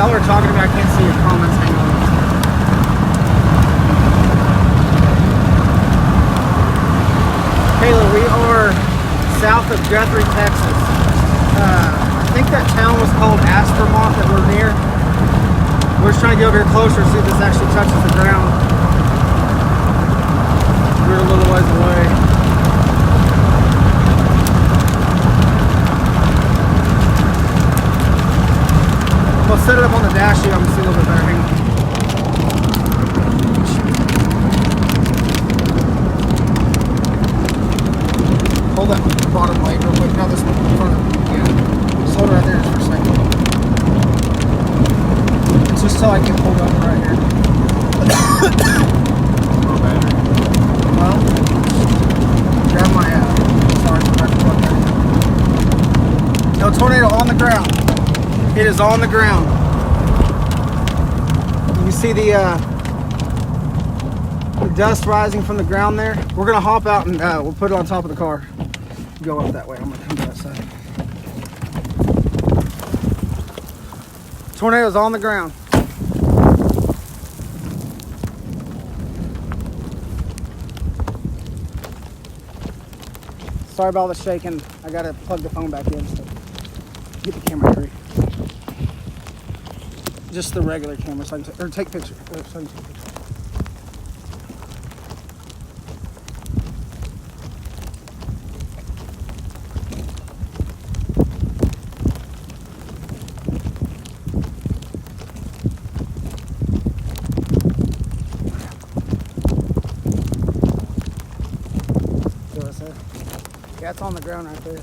y'all are talking to me. I can't see your comments. Hang on. Kayla, we are south of Guthrie, Texas. I think that town was called Aspermont that we're near. We're just trying to get over here closer, see if this actually touches the ground. We're a little ways away. I'll set it up on the dash here. I'm gonna see a little bit better. Hang on. Hold that bottom light real quick. Now this one in front of me. Yeah. Just hold it right there just for a second. It's just till I can hold up right here. No battery. Well, grab my no tornado on the ground. It is on the ground. You see the dust rising from the ground there? We're gonna hop out and we'll put it on top of the car. Go up that way. I'm gonna come to that side. Tornado's on the ground. Sorry about all the shaking. I gotta plug the phone back in so get the camera free. Just the regular camera, so I can take pictures. So I can take pictures. See what I said? Yeah, it's on the ground right there.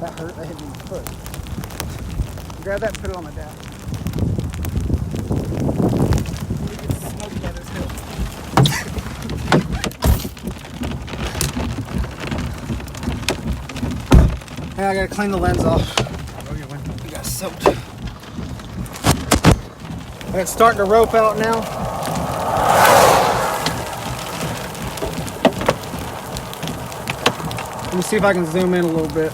That hurt. That hit me in the foot. Grab that and put it on the dash. Get the smoke by this hill. Hey, I gotta clean the lens off. We got soaked. It's starting to rope out now. Let me see if I can zoom in a little bit.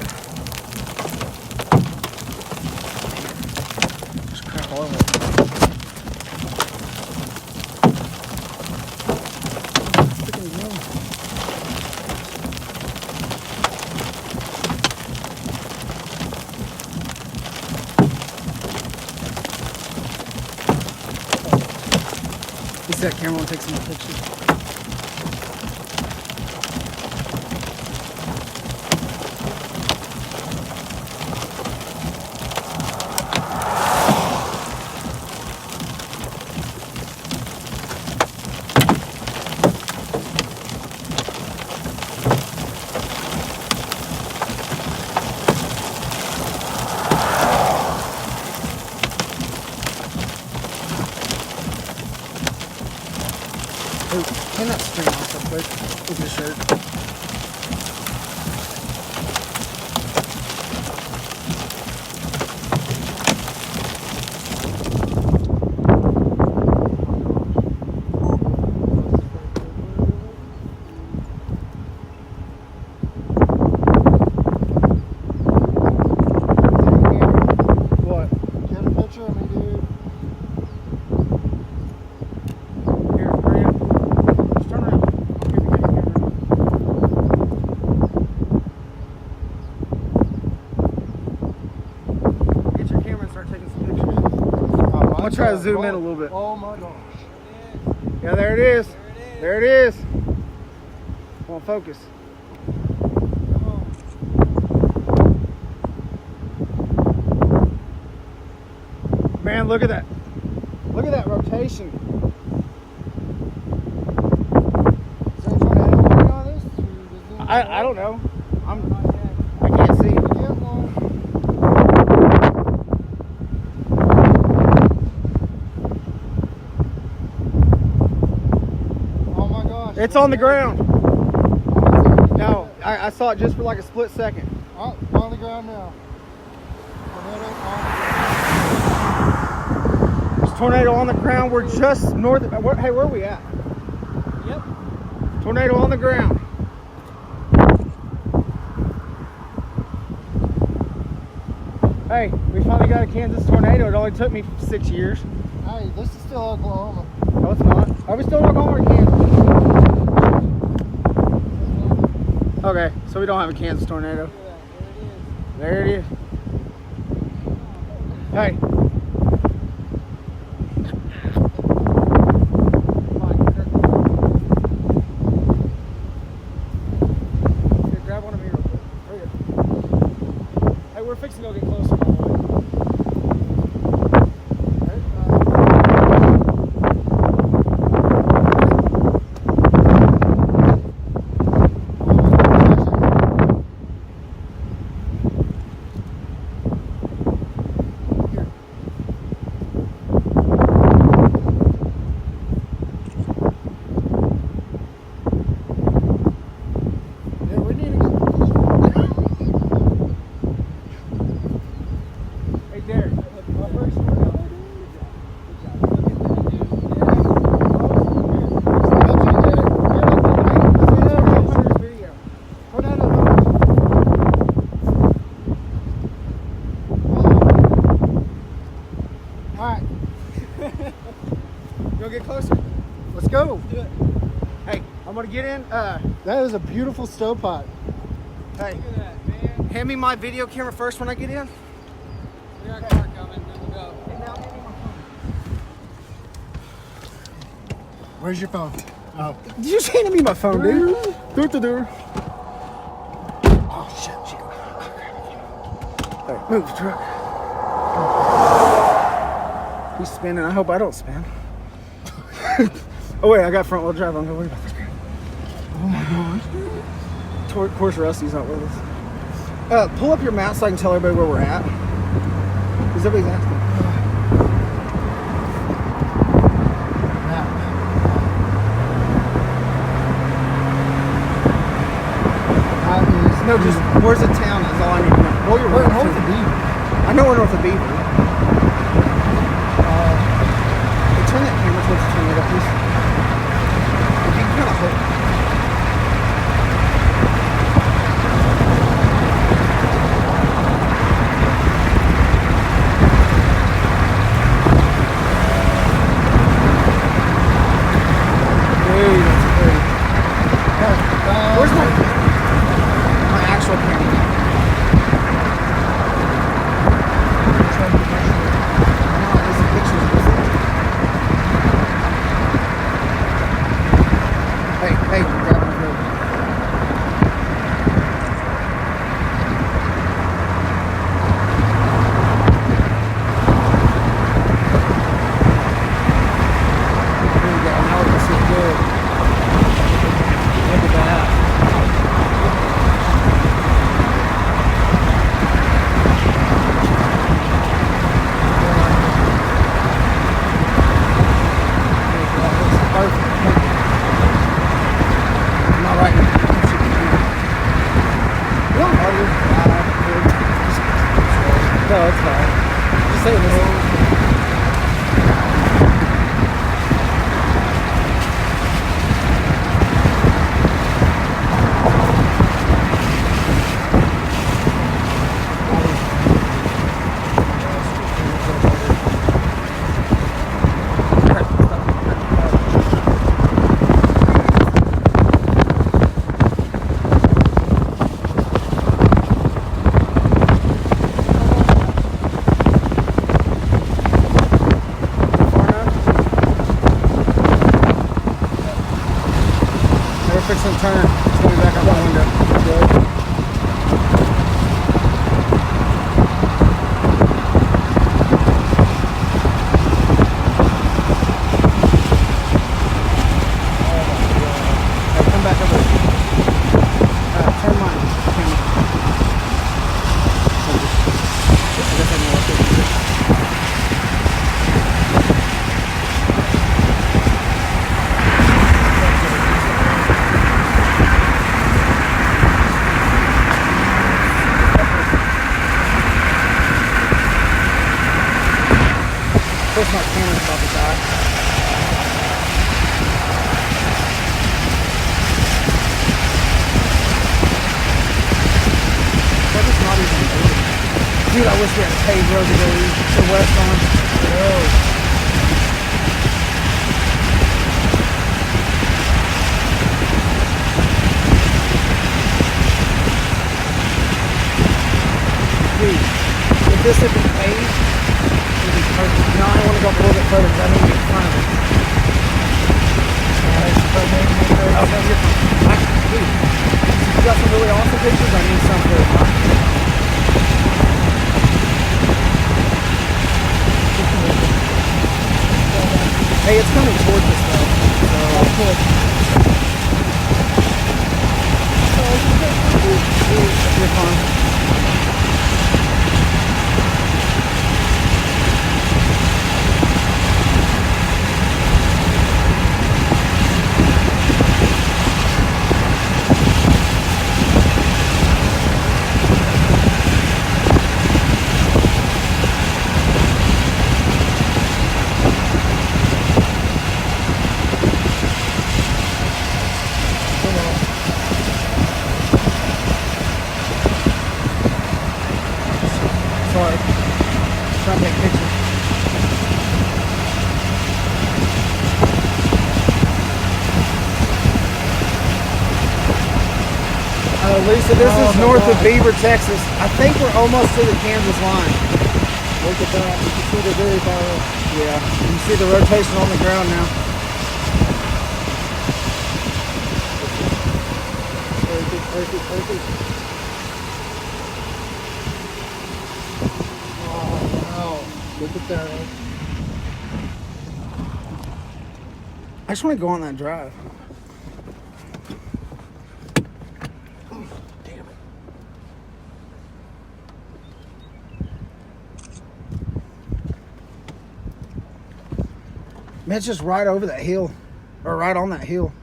That camera will take some more pictures. Turn that string off real quick with your shirt. What? Get a picture of me, dude. I'm gonna try to zoom in a little bit. Oh my gosh. Yeah, there it is. There it is. Come on, focus. man, look at that. Look at that rotation. Is there a tornado coming on this? I don't know. I can't see. Oh my gosh. It's on the ground. No, I saw it just for like a split second. Oh, on the ground now. Tornado on the ground. There's a tornado on the ground. We're just north of, hey, where are we at? Yep. Tornado on the ground. Hey, we finally got a Kansas tornado. It only took me 6 years. Hey, this is still Oklahoma. No, it's not. Are we still in Oklahoma or Kansas? Okay, so we don't have a Kansas tornado. There it is. Hey. Here, grab one of me real quick. Hurry up. Hey, we're fixing to go get closer, by the way. Get closer. Let's go. Do it. Hey, I'm gonna get in. That is a beautiful stovepipe. Hey, Look at that, man. hand me my video camera first when I get in. We got a car coming, then we'll go. Where's your phone? Oh. You just handed me my phone, dude. Through the door. Oh shit! Hey, move the truck. He's spinning. I hope I don't spin. Oh wait, I got front wheel drive. I'm gonna worry about this. Oh my gosh. Of course, Rusty's not with us. Pull up your map so I can tell everybody where we're at. Because everybody's asking. No, just where's the town is all I need to know. Roll your We're window. north of Beaver. I know we're north of Beaver. Hey, turn that camera towards the tornado, please. If you can kind of hold. Dude, that's great. Where's my actual camera? Hey, you're driving the road. There we go. Now we can see it good. Look at that. Perfect. I'm not right now. No, it's fine. Just say this. Fixing to turn. It's going back out my window. Good. course, my camera's about to die. But it's not even moving. Dude, I wish we had a paved road to go east to west on. Dude, if this had been paved, it'd be perfect. Now I want to go up a little bit further because I need to get in front of it. Oh, no, you're fine. Dude, you got some really awesome pictures? I need some for mine. Hey, it's coming towards us though. So you're fine. Sorry. Trying to take pictures. Lisa, this is north of Beaver, Texas. I think we're almost to the Kansas line. Look at that. You can see the very far. Yeah, you see the rotation on the ground now. Perfect. Oh, wow. Look at that. I just want to go on that drive. Man, it's just right over that hill, or right on that hill.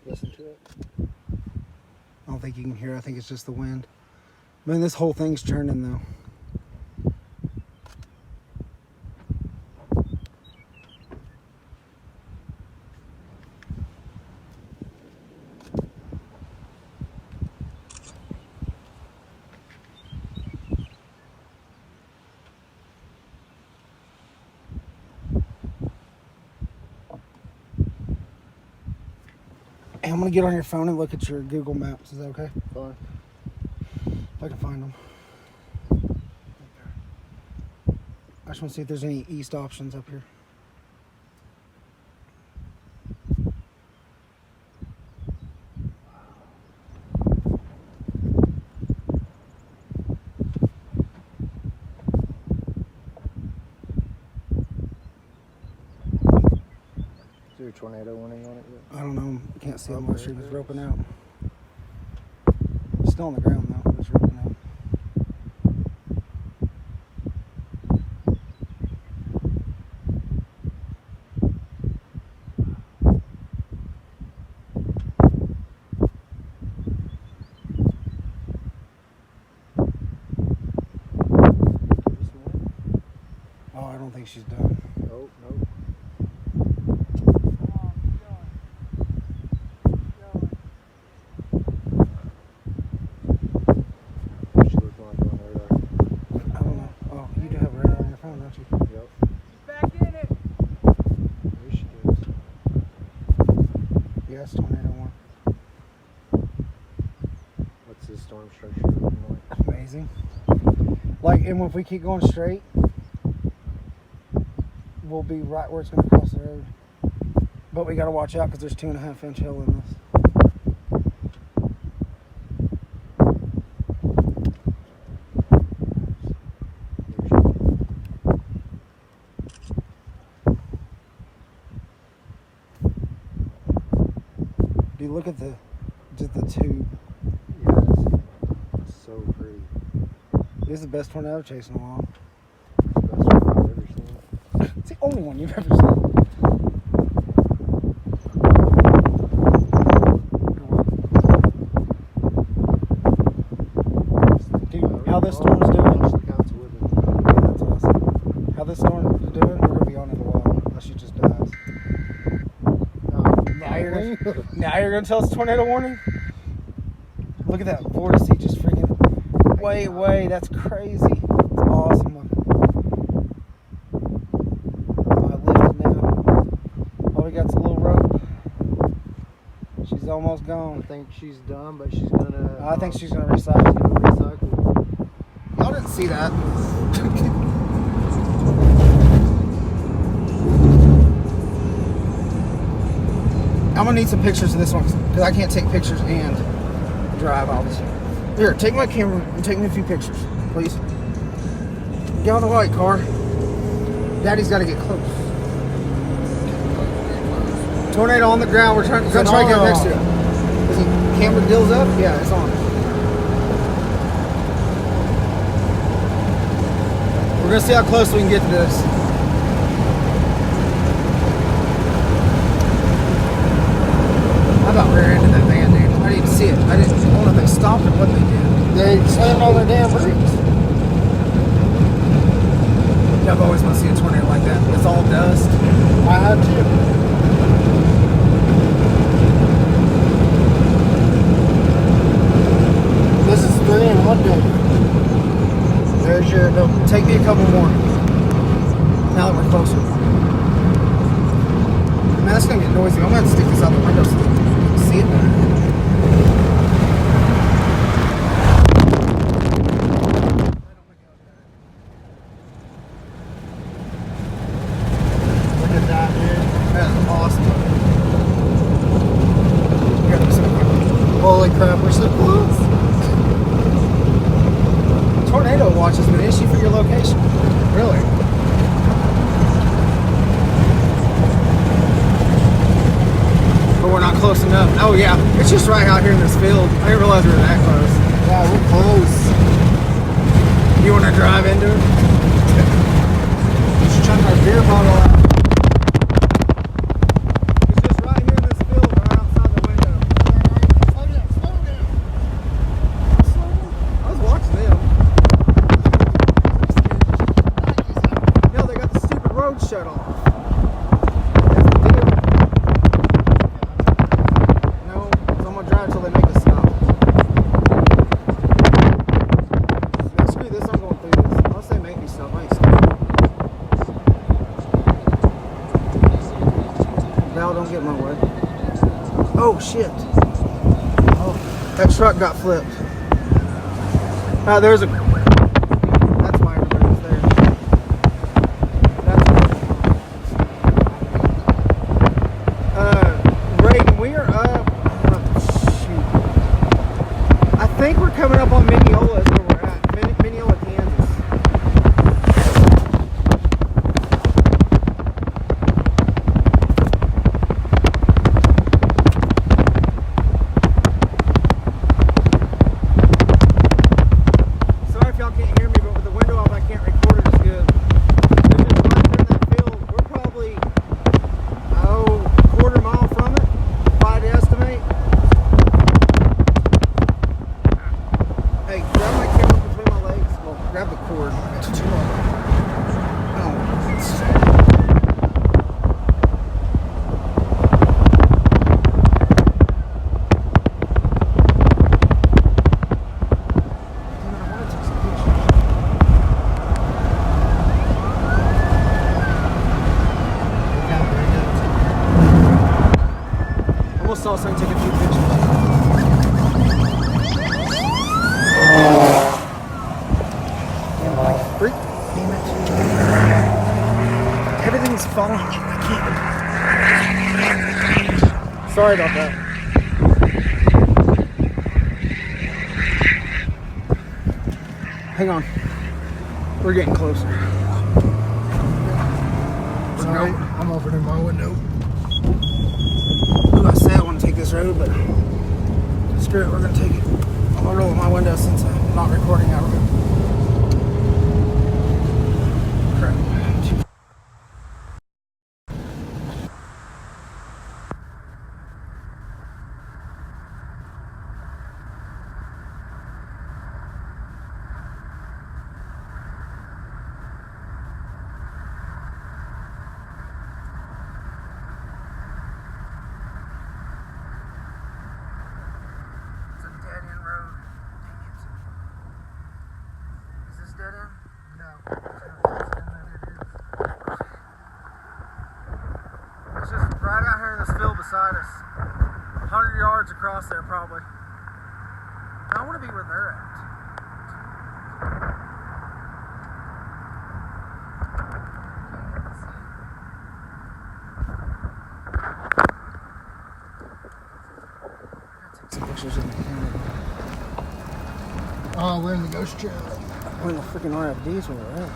Listen to it. I don't think you can hear. I think it's just the wind. Man, this whole thing's turning though. Hey, I'm gonna get on your phone and look at your Google Maps. Is that okay? Fine. If I can find them. I just want to see if there's any east options up here. Is there a tornado warning on it yet? I don't know. Can't see how Okay, much she was yes. roping out. Still on the ground though. It was roping out. This morning? Oh, I don't think she's done. Nope, nope. She looked like on radar. I don't know. Oh, you do have radar on your phone, don't you? Yep. Back in it. There she is. Yeah, it's tornado one. What's this storm structure looking like? Amazing. Like, and if we keep going straight, we'll be right where it's going to cross the road. But we got to watch out because there's 2.5 inch hill in this. Dude, look at the tube. Yes. so pretty. This is the best tornado chase in a while. It's the best one I've ever seen. It's the only one you've ever seen. Dude, how this storm's doing? Watch the council with it. That's awesome. How this storm is doing, we're gonna be on it a while, unless she just dies. Now you're gonna tell us tornado warning? Look at that vortice just freaking way away. That's crazy. It's awesome looking. Oh, it lifted now. All we got's a little rope. She's almost I gone. think she's done, but she's gonna. I think she's gonna recycle. recycle. Y'all didn't see that. I'm gonna need some pictures of this one because I can't take pictures and drive, obviously. Here, take my camera and take me a few pictures, please. Get on the white car. Daddy's got to get close. Tornado on the ground. We're trying to get next to it. Is the camera deals up? Yeah, it's on. We're gonna see how close we can get to this. I about rear ended that van, dude. I didn't even see it. I don't know if they stopped or what they did. They slammed on their damn brakes. Yeah, I've always wanted to see a tornado like that. It's all dust. I had to. This is 3 in 1 day. There's your. No, take me a couple more. Now that we're closer. Man, that's gonna get noisy. I'm gonna have to stick this out the window so you can see it better. Look at that, dude. That's awesome. Here, let me see. Holy crap, we're so close. Tornado watch has been an issue for your location. Really? But we're not close enough. Oh yeah, it's just right out here in this field. I didn't realize we were that close. Yeah, we're close. You want to drive into it? Just chuck our beer bottle out. It's just right here in this field, right outside the window. Slow down, slow down. I was watching them. No, they got the stupid road shut off. That's the deal. No, so I'm gonna drive till they make us stop. No, screw this, I'm going through this. Unless they make me stop, I ain't stopping. Val, don't get in my way. Oh shit. Oh, that truck got flipped. There's a. That's why everybody was there. That's Reagan, we are up. Shoot. I think we're coming up on Mineola is where we're at. Mineola, Kansas. Sorry if y'all can't hear me, but with the window up, I can't record it as good. There's just right there in that field. We're probably, quarter mile from it, if I'd estimate. Hey, grab my camera between my legs. Well, grab the cord. It's too long. Oh, it's almost saw something take a few pictures. Damn, like a freak. Damn it. Everything's falling. I can't. Sorry about that. Hang on. We're getting closer. Sorry, I'm opening my window. Ooh, I said I want to take this road, but screw it, we're gonna take it. I'm gonna roll my window since I not recording out of it. Crap. It's a dead end road. Dang it. Is this dead end? No. It's just right out here in this field beside us. 100 yards across there, probably. I want to be where they're at. Take some pictures in the camera. Oh, we're in the ghost trail. We're in the freaking RFDs where we're at.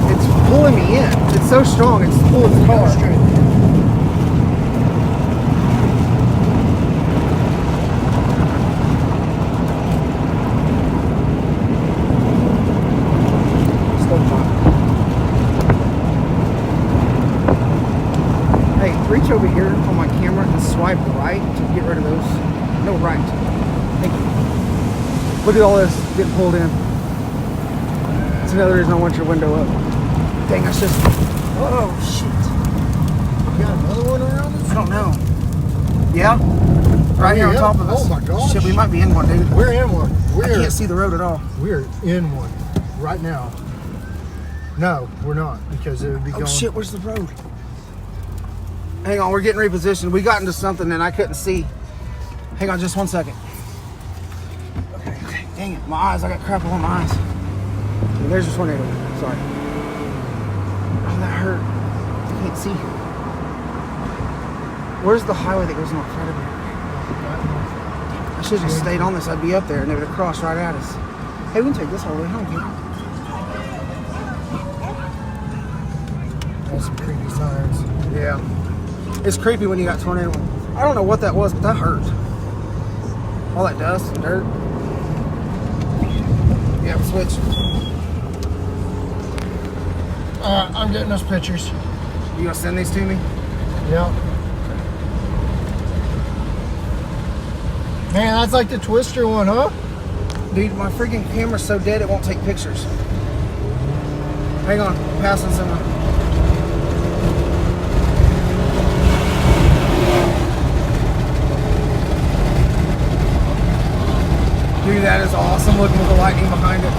It's pulling me in. It's so strong, it's pulling the car. Still fine. Hey, reach over here on my camera and swipe right to get rid of those. No, right. Thank you. Look at all this getting pulled in. That's another reason I want your window up. Dang, that's just. Oh, shit. You got another one around us? I don't know. Yeah? Right here on yeah. top of us. Oh my gosh. Shit, we might be in one, dude. We're in one. I can't see the road at all. We're in one right now. No, we're not, because it would be Oh, going. shit, where's the road? Hang on, we're getting repositioned. We got into something and I couldn't see. Hang on just 1 second. Okay. Dang it, my eyes. I got crap on my eyes. Okay, there's your tornado. Sorry. Oh, that hurt. I can't see. Where's the highway that goes in front of me? I should have just stayed on this. I'd be up there and they would have crossed right at us. Hey, we can take this all the way home, dude. That's some creepy signs. Yeah. It's creepy when you got tornado. I don't know what that was, but that hurt. All that dust and dirt. Yeah, switch. I'm getting those pictures. You gonna send these to me? Yeah. Man, that's like the Twister one, huh? Dude, my freaking camera's so dead it won't take pictures. Hang on, I'm passing someone. Dude, that is awesome looking with the lightning behind it.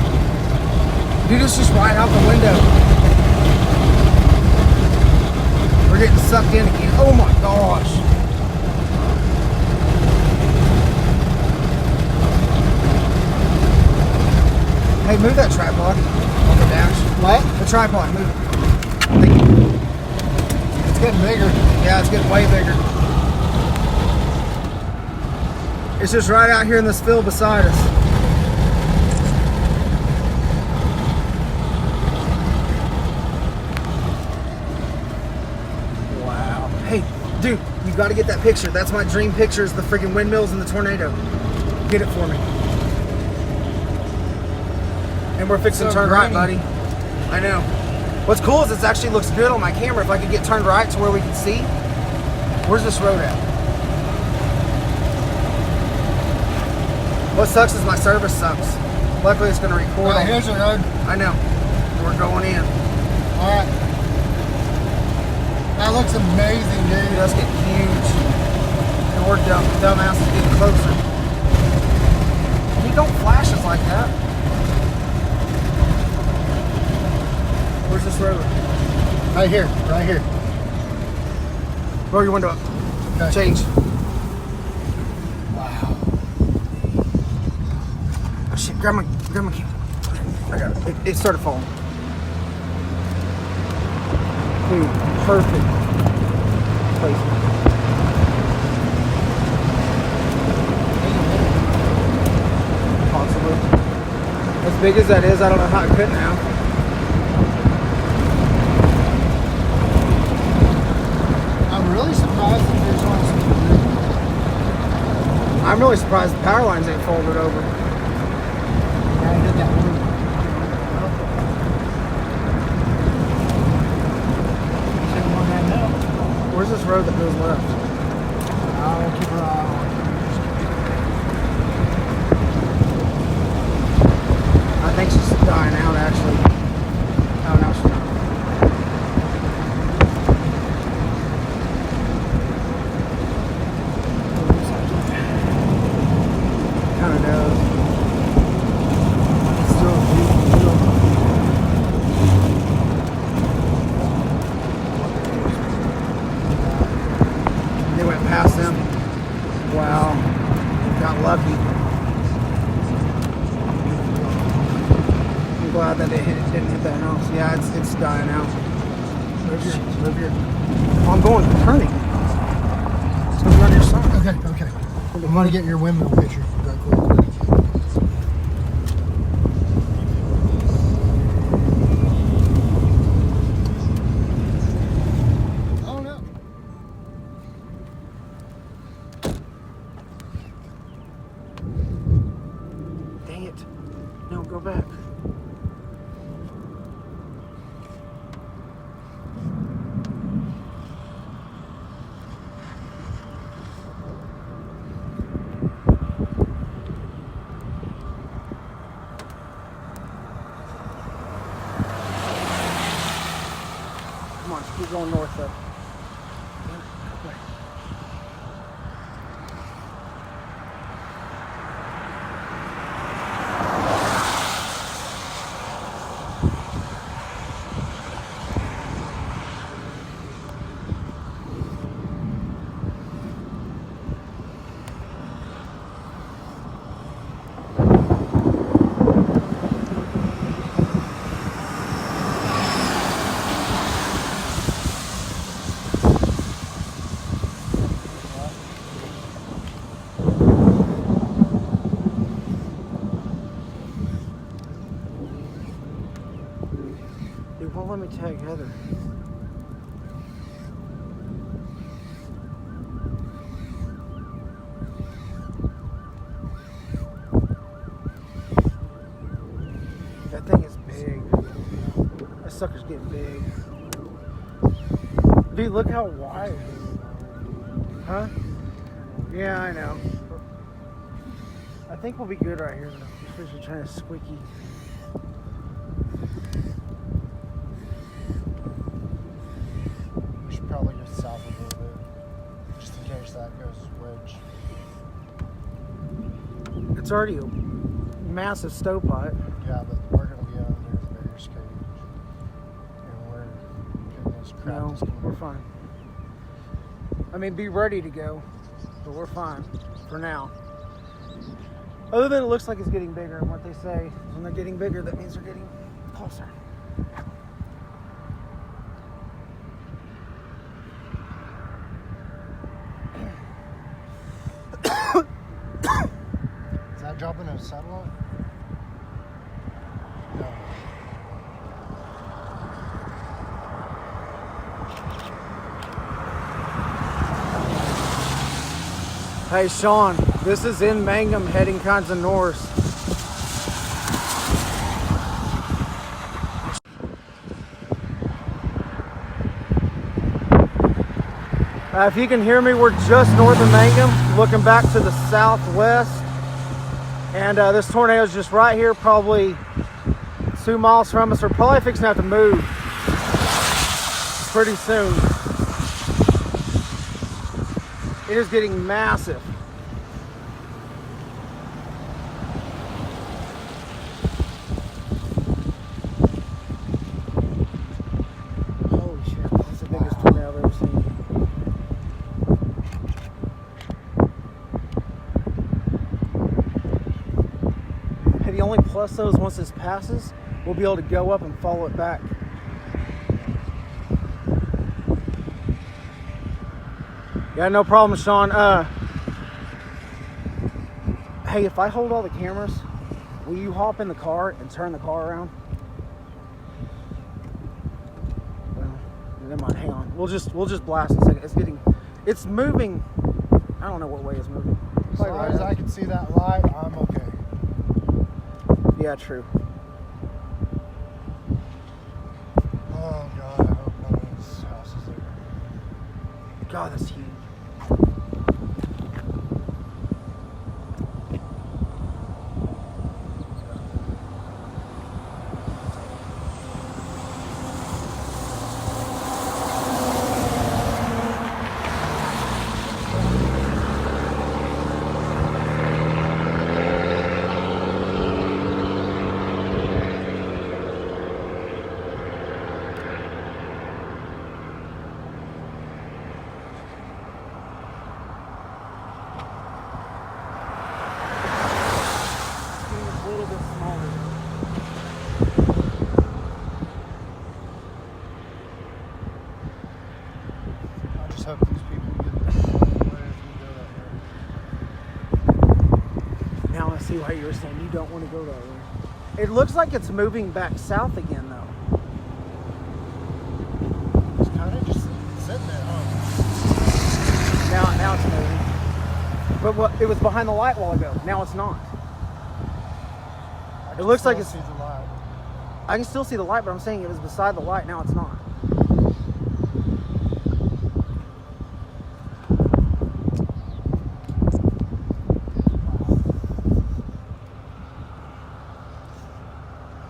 Dude, it's just right out the window. We're getting sucked in again. Oh my gosh. Hey, move that tripod on the dash. What? The tripod, move it. Thank you. It's getting bigger. Yeah, it's getting way bigger. It's just right out here in this field beside us. Wow. Hey, dude, you got to get that picture. That's my dream picture, is the freaking windmills and the tornado. Get it for me. And we're fixing to So turn right, grainy. buddy. I know. What's cool is it actually looks good on my camera. If I could get turned right to where we can see. Where's this road at? What sucks is my service sucks. Luckily it's gonna record. Well, here's the road. I know. We're going in. All right. That looks amazing, Dude, dude. that's getting huge. And we're dumbasses getting closer. He don't flash us like that. Where's this road? Right here. Right here. Roll your window up. Okay. Change. Wow. Oh shit, grab my camera. I got it. It started falling. Dude, perfect placement. As big as that is, I don't know how it could now. I'm really surprised that there's only some debris. I'm really surprised the power lines ain't folded over. Yeah, I did that one. Where's this road that goes left? I'll keep an eye on it. I think she's dying out, actually. Oh, no, she's not. Kind of does. It's still a beautiful deal. They went past them. Wow. Got lucky. I'm glad that it didn't hit that house. Yeah, it's dying out. Live here. I'm going turning. It's going to be on your side. Okay. I'm gonna get your windmill picture real quick. Oh no. Dang it. No, go back. Come on, keep going north though. They won't let me tag Heather. That thing is big. That sucker's getting big. Dude, look how wide. Huh? Yeah, I know. I think we'll be good right here though. These fish are trying to squeaky. We should probably go south a little bit, just in case that goes wedge. It's already a massive stovepipe. Yeah, but we're gonna be under the bear's cage, and we're getting this crap. No, we're fine. I mean, be ready to go, but we're fine for now. Other than it looks like it's getting bigger, and what they say when they're getting bigger, that means they're getting closer. Is that dropping a satellite? No. Hey, Sean, this is in Mangum heading kinds of north. If you can hear me, we're just north of Mangum, looking back to the southwest. And this tornado is just right here, probably 2 miles from us. We're probably fixing to have to move pretty soon. It is getting massive. Holy shit, that's the biggest tornado I've ever seen. Hey, the only plus though is once this passes, we'll be able to go up and follow it back. Yeah, no problem, Sean. Hey, if I hold all the cameras, Will you hop in the car and turn the car around? Well, never mind. Hang on. We'll just blast in a second. It's moving. I don't know what way it's moving. As Probably long right as at I us. can see that light, I'm okay. Yeah, true. Oh God, I hope none of this house is there. God, that's huge. A little bit smaller. I just hope these people get the whole way if we go that way. Now I see why you were saying you don't want to go that way. It looks like it's moving back south again, though. It's kind of just sitting there, huh? Now it's moving. But it was behind the light a while ago. Now it's not. I It can looks like still it's- see the light. I can still see the light, but I'm saying it was beside the light. Now it's not.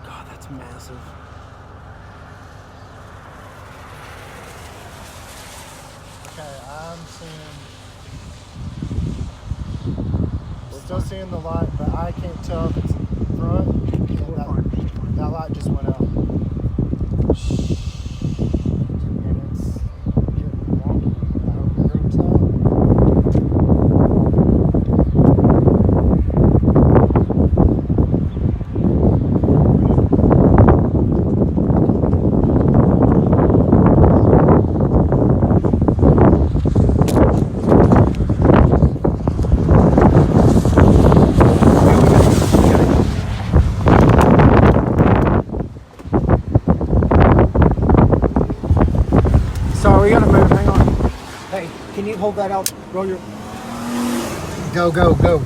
God, that's massive. Okay, I'm still seeing the light, but I can't tell if it's front. We're fine. That light just went out. And it's getting wonky. I hope it hurts out. Sorry, we gotta move. Hang on. Hey, can you hold that out? Roll your. Go, go, go.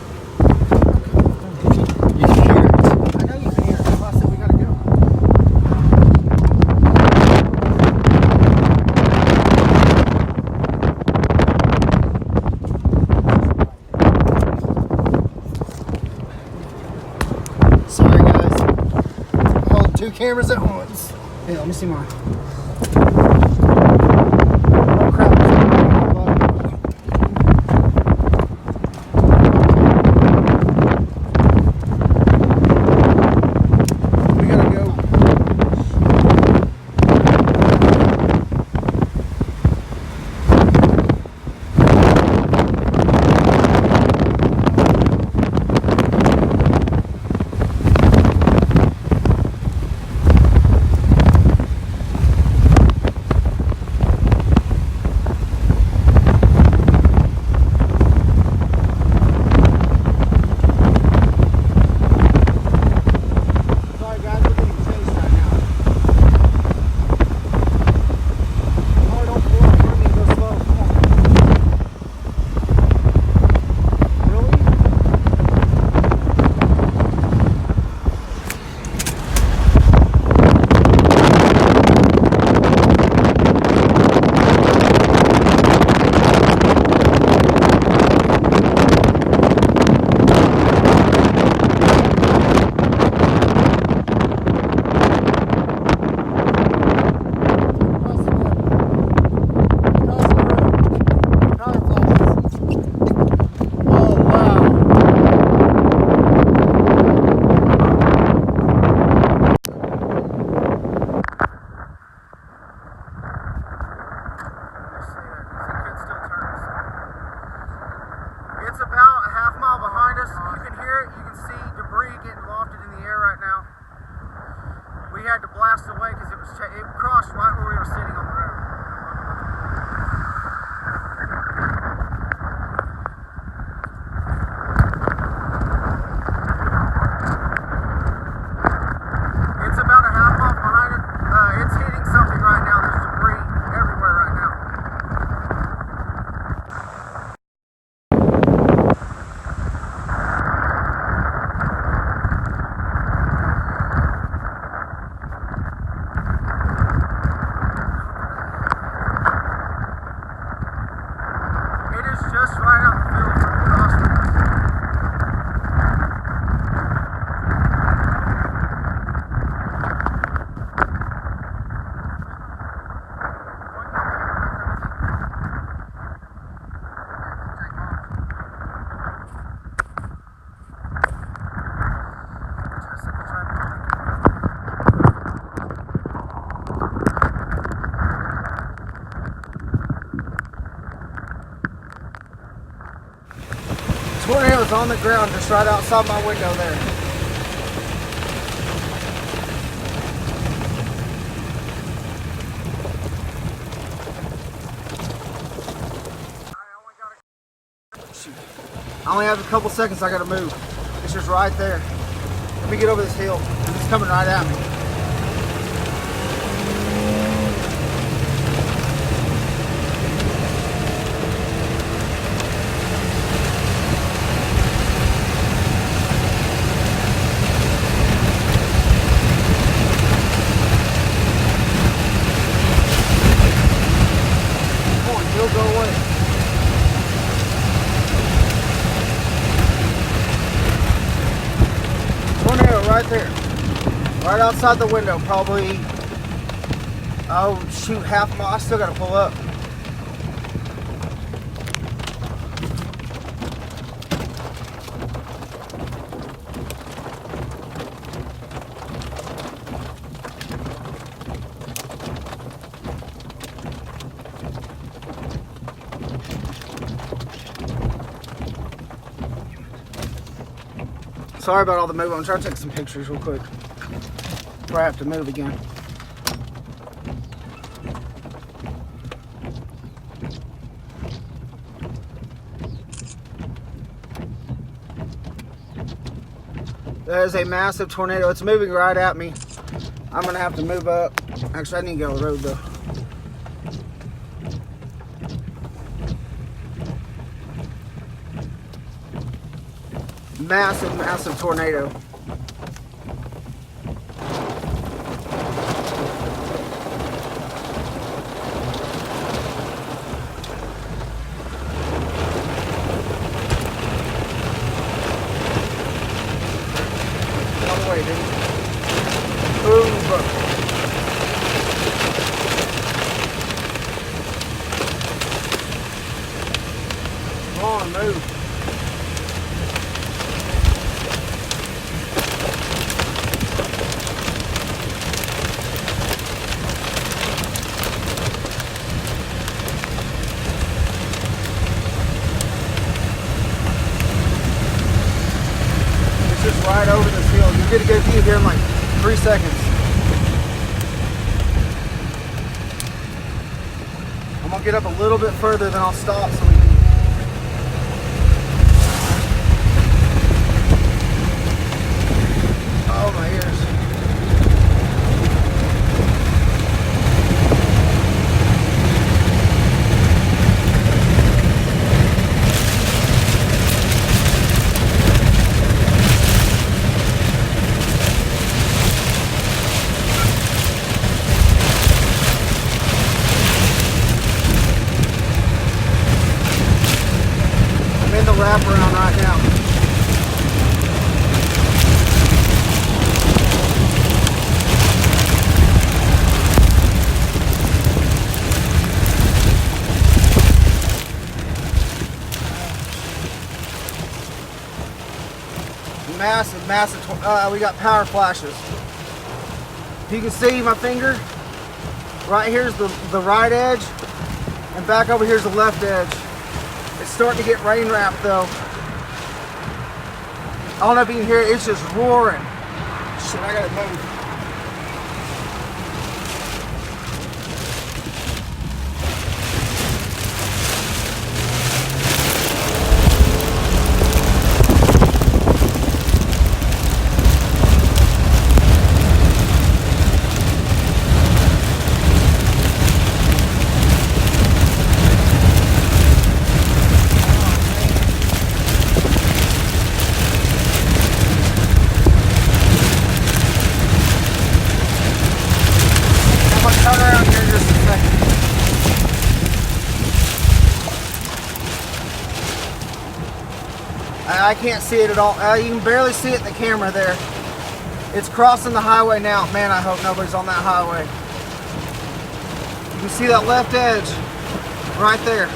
You can hear it. I know you can hear it. That's why I said we gotta go. Sorry, guys. Hold two cameras at once. Hey, let me see mine. Oh crap. We gotta go. is on the ground just right outside my window there. Shoot. I only have a couple seconds, I gotta move. It's just right there. Let me get over this hill. It's coming right at me. Come on, Jill, go away. Tornado right there. Right outside the window, probably, oh shoot, half a mile. I still gotta pull up. Sorry about all the movement. I'm trying to take some pictures real quick before I have to move again. That is a massive tornado. It's moving right at me. I'm gonna have to move up. Actually, I need to get on the road though. Massive, massive tornado. Get out of the way, dude. Boom, bro. Come on, move. Just right over this hill. You're gonna get a view here in like 3 seconds. I'm gonna get up a little bit further, then I'll stop so we can. Oh, my ears. Wrap around right now. Massive, massive. We got power flashes. If you can see my finger, right here's the right edge, and back over here's the left edge. It's starting to get rain wrapped though. I don't know if you can hear it, it's just roaring. Shit, I gotta move. Turn around here just a second. I can't see it at all. You can barely see it in the camera there. It's crossing the highway now. Man, I hope nobody's on that highway. You can see that left edge right there.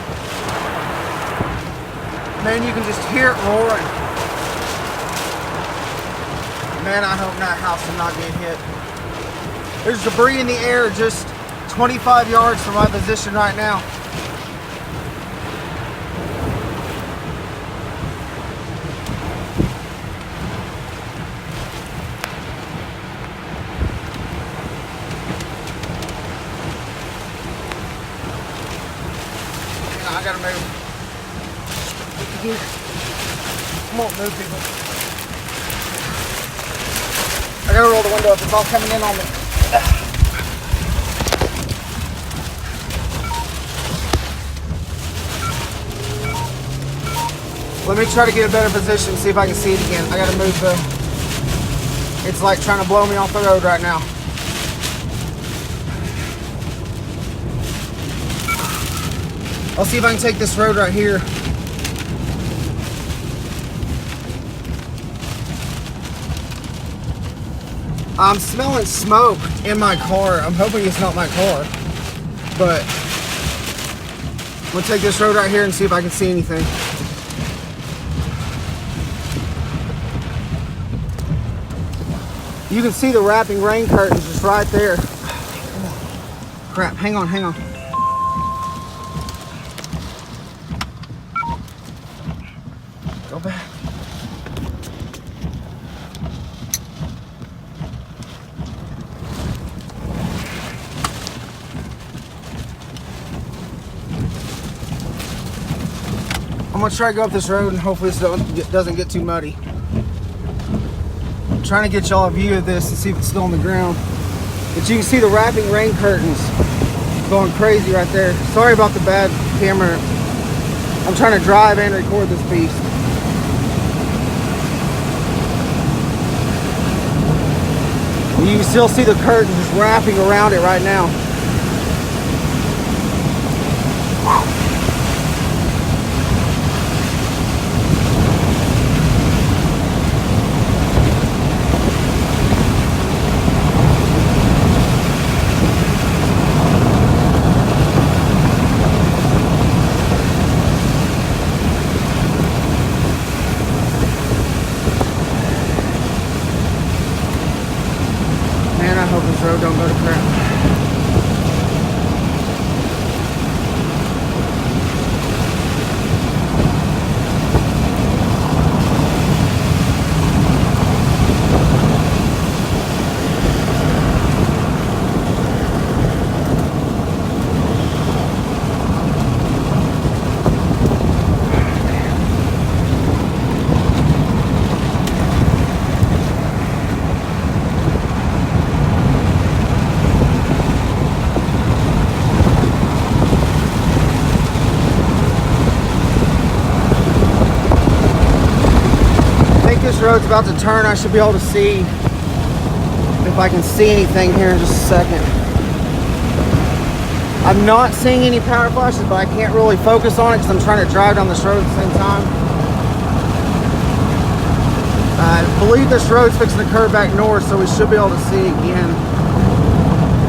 Man, you can just hear it roaring. Man, I hope that house will not get hit. There's debris in the air just 25 yards from my position right now. No, I gotta move. Come on, move, people. I gotta roll the window up. It's all coming in on me. Let me try to get a better position, see if I can see it again. I gotta move the... It's like trying to blow me off the road right now. I'll see if I can take this road right here. I'm smelling smoke in my car. I'm hoping it's not my car, but I'm gonna take this road right here and see if I can see anything. You can see the wrapping rain curtains just right there. Crap, hang on, hang on. Go back. I'm gonna try to go up this road and hopefully this doesn't get too muddy. I'm trying to get y'all a view of this and see if it's still on the ground. But you can see the wrapping rain curtains going crazy right there. Sorry about the bad camera. I'm trying to drive and record this piece. You can still see the curtain just wrapping around it right now. Man, I hope this road don't go to crap. This road's about to turn. I should be able to see if I can see anything here in just a second. I'm not seeing any power flashes, but I can't really focus on it because I'm trying to drive down this road at the same time. I believe this road's fixing to curve back north, so we should be able to see again,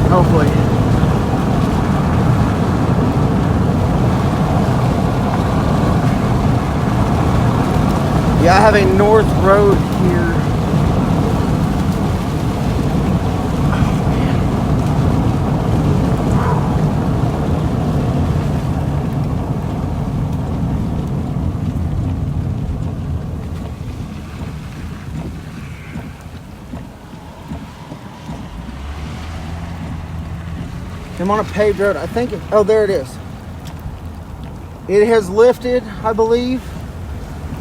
hopefully. Yeah, I have a north road here. I'm on a paved road. I think, oh, there it is. It has lifted, I believe.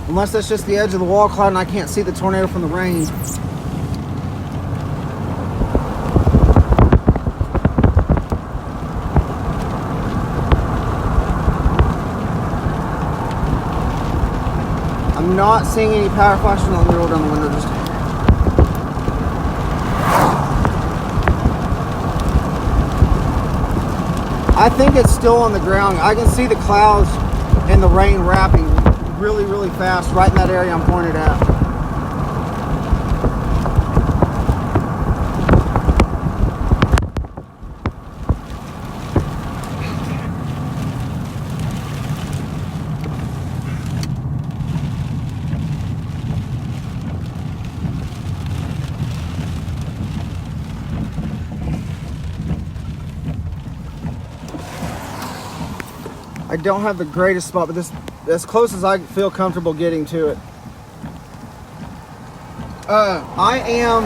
Unless that's just the edge of the wall cloud and I can't see the tornado from the rain. I'm not seeing any power flashes on the road on the window just yet. I think it's still on the ground. I can see the clouds and the rain wrapping really, really fast right in that area I'm pointed at. I don't have the greatest spot, but this as close as I feel comfortable getting to it. I am,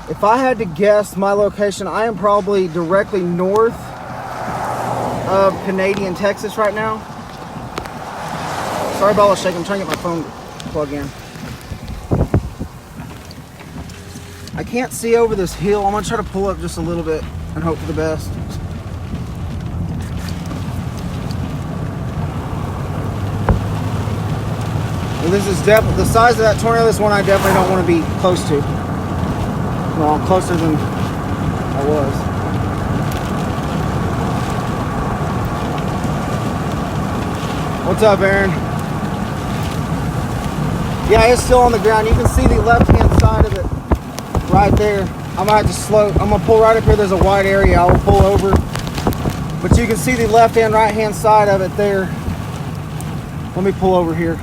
if I had to guess my location, I am probably directly north of Canadian Texas right now. Sorry about all the shake. I'm trying to get my phone plugged in. I can't see over this hill. I'm gonna try to pull up just a little bit and hope for the best. Well, this is definitely the size of that tornado. This one I definitely don't want to be close to. Well, I'm closer than I was. What's up, Aaron? Yeah, it's still on the ground. You can see the left-hand side of it right there. I'm gonna have to slow. I'm gonna pull right up here. There's a wide area. I will pull over, but you can see the left and right-hand side of it there. Let me pull over here.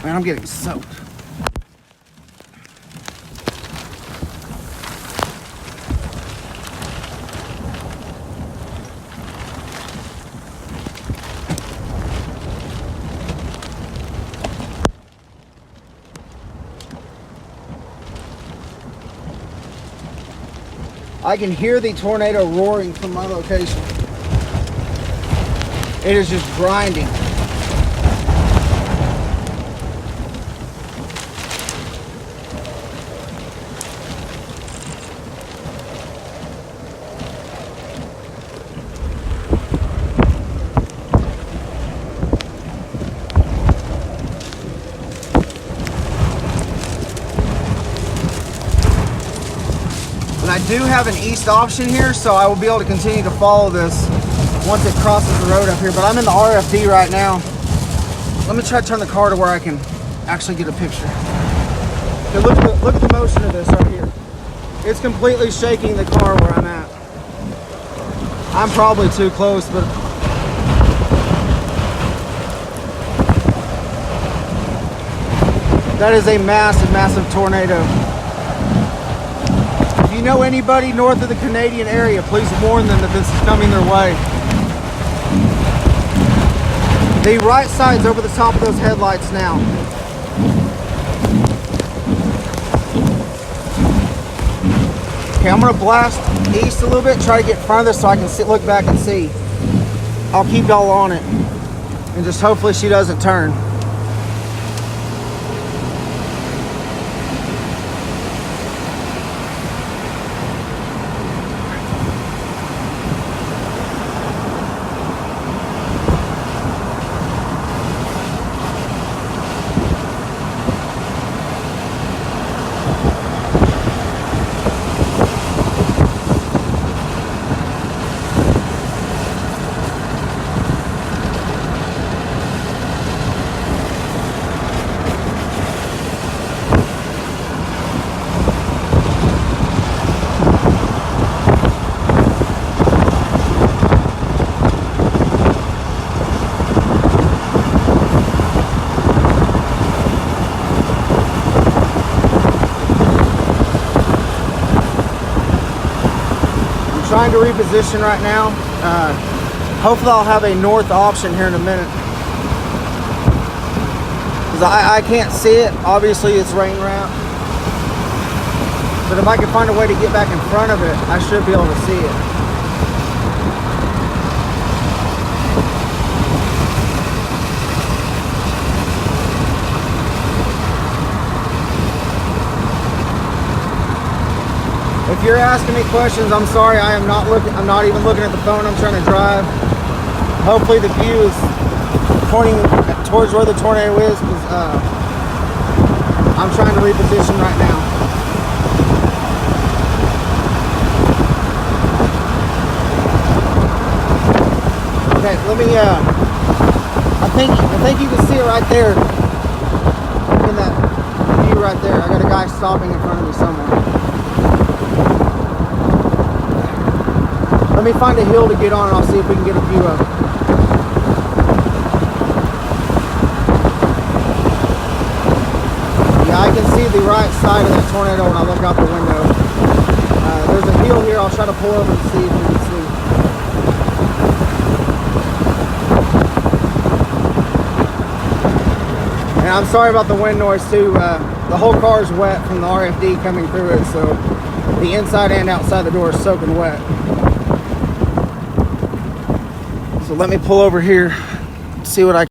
Man, I'm getting soaked. I can hear the tornado roaring from my location. It is just grinding. And I do have an east option here, so I will be able to continue to follow this once it crosses the road up here. But I'm in the RFD right now. Let me try to turn the car to where I can actually get a picture. Okay, look at the motion of this right here. It's completely shaking the car where I'm at. I'm probably too close, but that is a massive, massive tornado. If you know anybody north of the Canadian area, please warn them that this is coming their way. The right side's over the top of those headlights now. Okay, I'm gonna blast east a little bit, try to get farther so I can look back and see. I'll keep y'all on it, and just hopefully she doesn't turn. Trying to reposition right now. Hopefully I'll have a north option here in a minute, because I can't see it. Obviously it's rain wrapped, but if I can find a way to get back in front of it, I should be able to see it. If you're asking me questions, I'm sorry. I'm not even looking at the phone. I'm trying to drive. Hopefully the view is pointing towards where the tornado is, because I'm trying to reposition right now. Okay, let me. I think you can see it right there in that view right there. I got a guy stopping in front of me somewhere. Let me find a hill to get on, and I'll see if we can get a view of it. Yeah, I can see the right side of that tornado when I look out the window. There's a hill here. I'll try to pull over and see if we can see. And I'm sorry about the wind noise too. The whole car is wet from the RFD coming through it, so the inside and outside the door is soaking wet. So let me pull over here, see what I